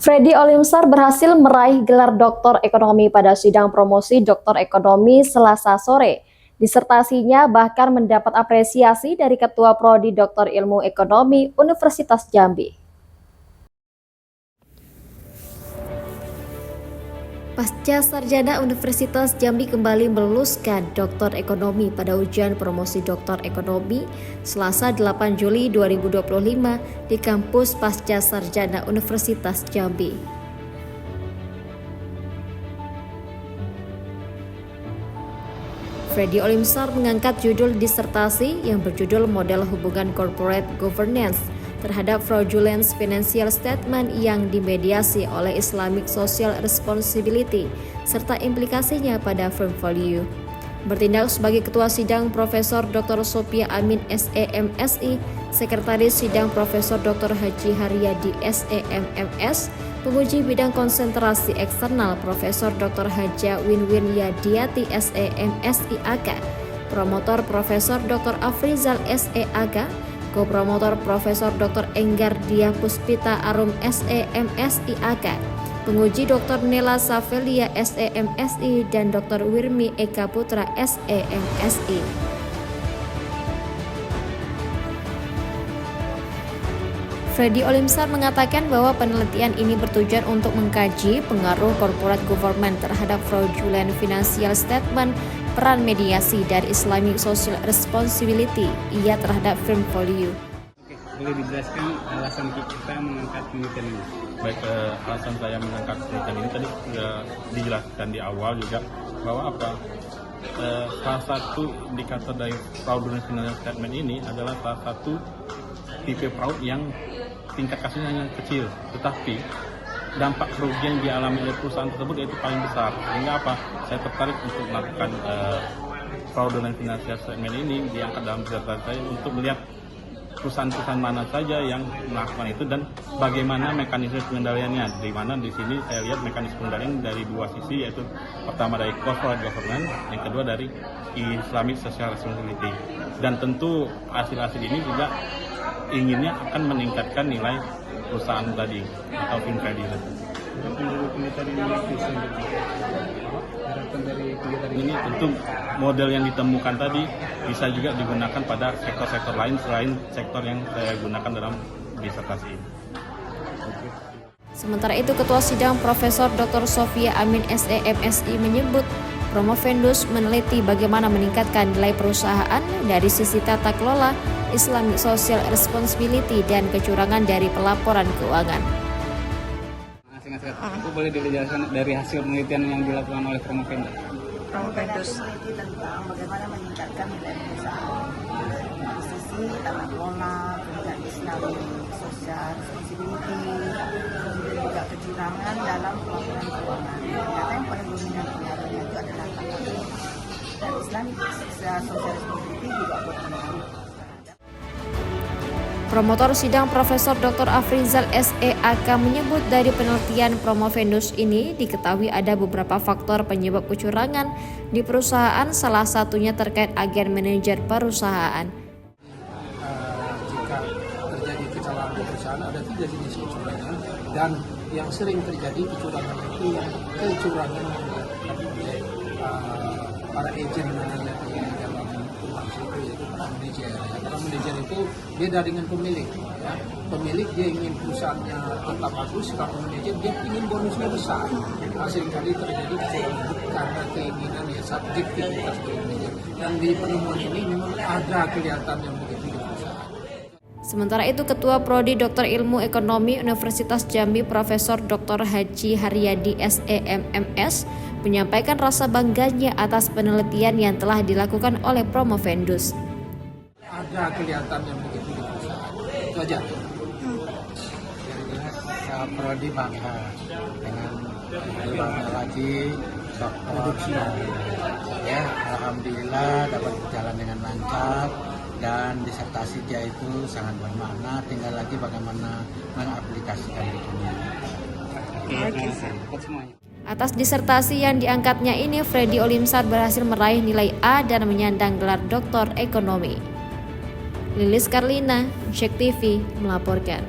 Freddy Olimsar berhasil meraih gelar doktor ekonomi pada sidang promosi doktor ekonomi Selasa sore. Disertasinya bahkan mendapat apresiasi dari Ketua Prodi Doktor Ilmu Ekonomi Universitas Jambi. Pasca sarjana Universitas Jambi kembali meluluskan doktor ekonomi pada ujian promosi doktor ekonomi Selasa 8 Juli 2025 di kampus Pasca Sarjana Universitas Jambi. Freddy Olimsar mengangkat judul disertasi yang berjudul Model Hubungan Corporate Governance terhadap fraudulent financial statement yang dimediasi oleh Islamic Social Responsibility serta implikasinya pada firm value. Bertindak sebagai ketua sidang Profesor Dr. Sophia Amin SEMSI, Sekretaris Sidang Profesor Dr. Haji Haryadi SEMMS, penguji bidang konsentrasi eksternal Profesor Dr. Haja Winwin Yadiati SEMSI AK, promotor Profesor Dr. Afrizal SEAK, Kopromotor Profesor Dr. Enggar Diah Puspita Arum SEMSI AK, penguji Dr. Nela Savelia SEMSI dan Dr. Wirmi Eka Putra SEMSI. Freddy Olimsar mengatakan bahwa penelitian ini bertujuan untuk mengkaji pengaruh corporate government terhadap fraudulent financial statement, peran mediasi dari Islamic Social Responsibility terhadap firm value. Boleh dijelaskan alasan kita mengangkat penelitian ini? Baik, alasan saya mengangkat penelitian ini tadi sudah dijelaskan di awal juga bahwa salah satu indikator dari fraudulent financial statement ini adalah salah satu tipe fraud yang tingkat kasusnya hanya kecil, tetapi dampak kerugian yang dialami oleh perusahaan tersebut yaitu paling besar. Sehingga saya tertarik untuk melakukan fraudulent financial statement ini diangkat dalam disertasi saya untuk melihat perusahaan-perusahaan mana saja yang melakukan itu dan bagaimana mekanisme pengendaliannya. Di mana di sini saya lihat mekanisme pengendalian dari dua sisi, yaitu pertama dari corporate governance, yang kedua dari Islamic Social Responsibility. Dan tentu hasil-hasil ini juga inginnya akan meningkatkan nilai perusahaan tadi atau firm value. Ini tentu model yang ditemukan tadi bisa juga digunakan pada sektor-sektor lain selain sektor yang saya gunakan dalam disertasi ini. Sementara itu, Ketua Sidang Profesor Dr. Sophia Amin SEMSI menyebut Promovendus meneliti bagaimana meningkatkan nilai perusahaan dari sisi tata kelola, Islamic Social Responsibility, dan kecurangan dari pelaporan keuangan. Itu boleh dijelaskan dari hasil penelitian yang dilakukan oleh Promovendus? Promovendus meneliti tentang bagaimana meningkatkan nilai perusahaan dari sisi tata kelola, kemudian Islamic Social Responsibility, kemudian juga kecurangan dalam pelaporan keuangan. Ternyata yang paling dominan pengaruhnya itu adalah tata kelola, dan Islamic Social Responsibility juga berpengaruh. Promotor sidang Profesor Dr. Afrizal SEAK menyebut dari penelitian Promovendus ini diketahui ada beberapa faktor penyebab kecurangan di perusahaan, salah satunya terkait agen manajer perusahaan. Jika terjadi kecelakaan di perusahaan ada 3 jenis kecurangan, dan yang sering terjadi kecurangan itu yang kecurangan yang dilakukan oleh para agen manajer di dalam perusahaan itu, yaitu para manajer. Para manajer itu beda dengan pemilik. Ya. Pemilik dia ingin perusahaannya tetap bagus, kalau manajer dia ingin bonusnya besar. Seringkali terjadi kecurangan karena keinginan ya subjektivitas dari manajer. Dan di penemuan ini memang ada kelihatan yang begitu di perusahaan. Sementara itu, Ketua Prodi Doktor Ilmu Ekonomi Universitas Jambi Profesor Dr. Haji Haryadi SEMMS menyampaikan rasa bangganya atas penelitian yang telah dilakukan oleh Promovendus. Ada kelihatan yang begitu di perusahaan. Itu aja. Yang jelas Prodi bangga dengan lagi produksi. Ya, alhamdulillah dapat berjalan dengan lancar dan disertasi dia itu sangat bermakna. Tinggal lagi bagaimana mengaplikasikan di dunia. Atas disertasi yang diangkatnya ini, Freddy Olimsar berhasil meraih nilai A dan menyandang gelar doktor ekonomi. Lilis Karlina, Jack TV melaporkan.